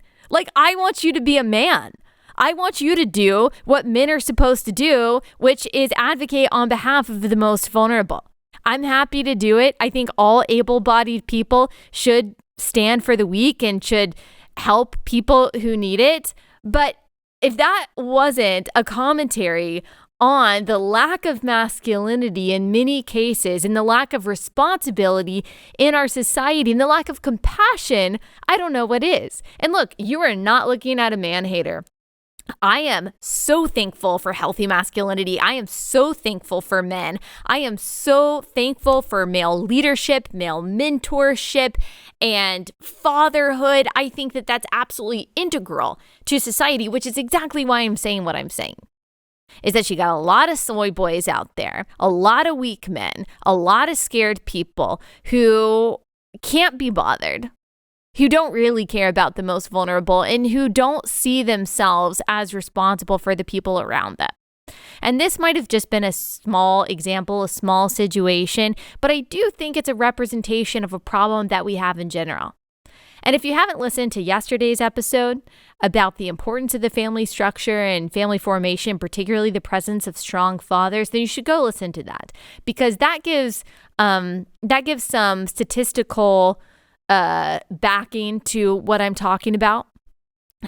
I want you to be a man. I want you to do what men are supposed to do, which is advocate on behalf of the most vulnerable. I'm happy to do it. I think all able-bodied people should stand for the weak and should help people who need it. But if that wasn't a commentary on the lack of masculinity in many cases and the lack of responsibility in our society and the lack of compassion, I don't know what is. And look, you are not looking at a man hater. I am so thankful for healthy masculinity. I am so thankful for men. I am so thankful for male leadership, male mentorship, and fatherhood. I think that that's absolutely integral to society, which is exactly why I'm saying what I'm saying. Is that you got a lot of soy boys out there, a lot of weak men, a lot of scared people who can't be bothered, who don't really care about the most vulnerable, and who don't see themselves as responsible for the people around them. And this might have just been a small example, a small situation, but I do think it's a representation of a problem that we have in general. And if you haven't listened to yesterday's episode about the importance of the family structure and family formation, particularly the presence of strong fathers, then you should go listen to that, because that gives some statistical backing to what I'm talking about,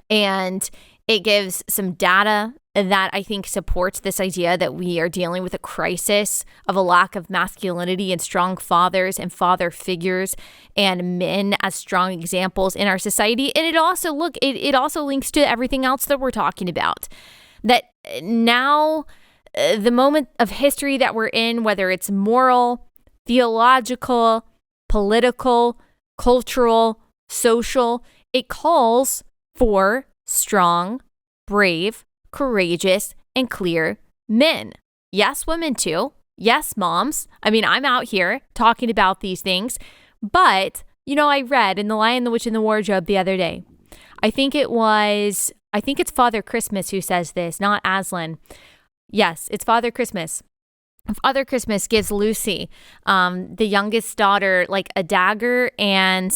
and it gives some data that I think supports this idea that we are dealing with a crisis of a lack of masculinity and strong fathers and father figures and men as strong examples in our society. And it also links to everything else that we're talking about. That now the moment of history that we're in, whether it's moral, theological, political, cultural, social, it calls for strong, brave, courageous, and clear men. Yes, women too. Yes, moms. I mean, I'm out here talking about these things, but I read in The Lion, the Witch, and the Wardrobe the other day. I think it's Father Christmas who says this, not Aslan. Yes, it's Father Christmas. Father Christmas gives Lucy, the youngest daughter, a dagger and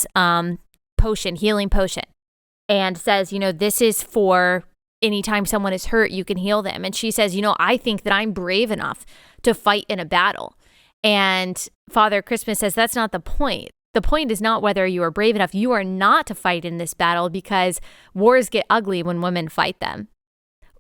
healing potion, and says, this is for anytime someone is hurt, you can heal them. And she says, I think that I'm brave enough to fight in a battle. And Father Christmas says, that's not the point. The point is not whether you are brave enough. You are not to fight in this battle, because wars get ugly when women fight them.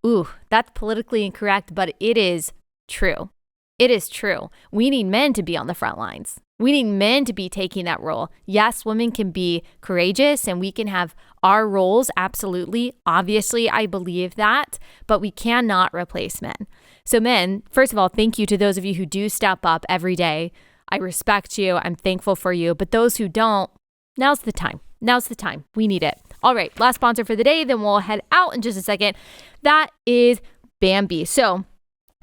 Ooh, that's politically incorrect, but it is true. It is true. We need men to be on the front lines. We need men to be taking that role. Yes, women can be courageous and we can have our roles. Absolutely. Obviously, I believe that, but we cannot replace men. So men, first of all, thank you to those of you who do step up every day. I respect you. I'm thankful for you. But those who don't, now's the time. Now's the time. We need it. All right. Last sponsor for the day. Then we'll head out in just a second. That is Bambee. So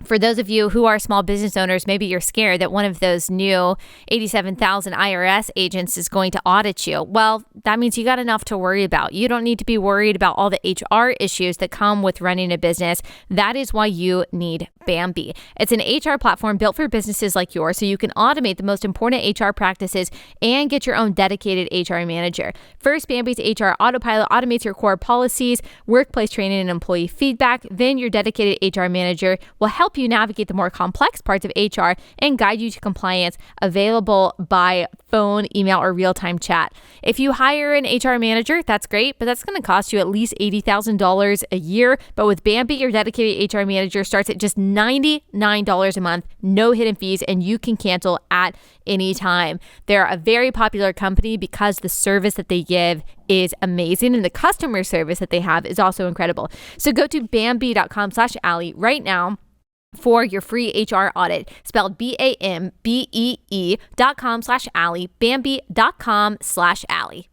for those of you who are small business owners, maybe you're scared that one of those new 87,000 IRS agents is going to audit you. Well, that means you got enough to worry about. You don't need to be worried about all the HR issues that come with running a business. That is why you need Bambee. It's an HR platform built for businesses like yours, so you can automate the most important HR practices and get your own dedicated HR manager. First, Bambee's HR Autopilot automates your core policies, workplace training, and employee feedback. Then your dedicated HR manager will help you navigate the more complex parts of HR and guide you to compliance, available by phone, email, or real-time chat. If you hire an HR manager, that's great, but that's going to cost you at least $80,000 a year. But with Bambee, your dedicated HR manager starts at just $99 a month, no hidden fees, and you can cancel at any time. They're a very popular company because the service that they give is amazing and the customer service that they have is also incredible. So go to Bambee.com/Allie right now for your free HR audit, spelled BAMBEE.com/Allie, Bambee.com/Allie.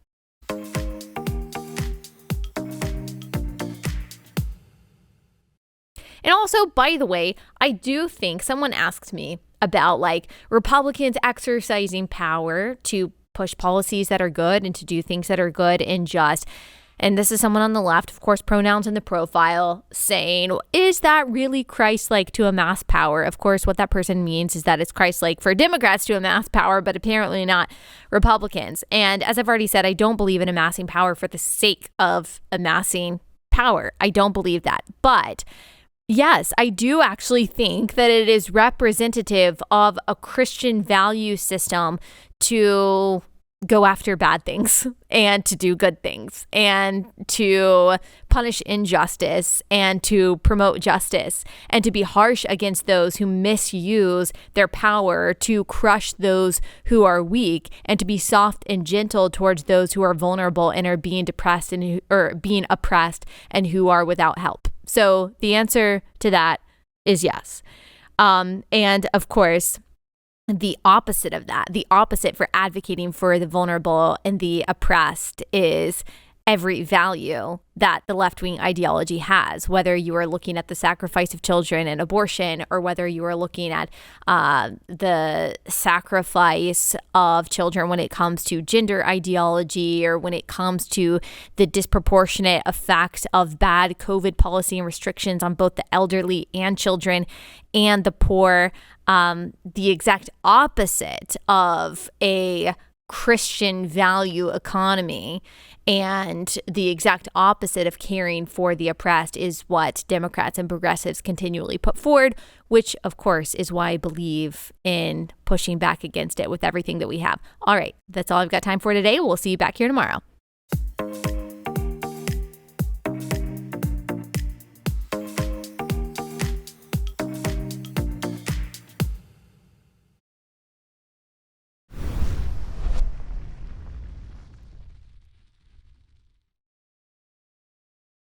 And also, by the way, I do think someone asked me about like Republicans exercising power to push policies that are good and to do things that are good and just. And this is someone on the left, of course, pronouns in the profile, saying, is that really Christ-like to amass power? Of course, what that person means is that it's Christ-like for Democrats to amass power, but apparently not Republicans. And as I've already said, I don't believe in amassing power for the sake of amassing power. I don't believe that. But yes, I do actually think that it is representative of a Christian value system to go after bad things and to do good things and to punish injustice and to promote justice and to be harsh against those who misuse their power to crush those who are weak and to be soft and gentle towards those who are vulnerable and are being depressed and or being oppressed and who are without help. So the answer to that is yes. And of course, the opposite of that, the opposite for advocating for the vulnerable and the oppressed is every value that the left-wing ideology has, whether you are looking at the sacrifice of children and abortion, or whether you are looking at the sacrifice of children when it comes to gender ideology, or when it comes to the disproportionate effect of bad COVID policy and restrictions on both the elderly and children and the poor. The exact opposite of a Christian value economy and the exact opposite of caring for the oppressed is what Democrats and progressives continually put forward, which of course is why I believe in pushing back against it with everything that we have. All right, that's all I've got time for today. We'll see you back here tomorrow.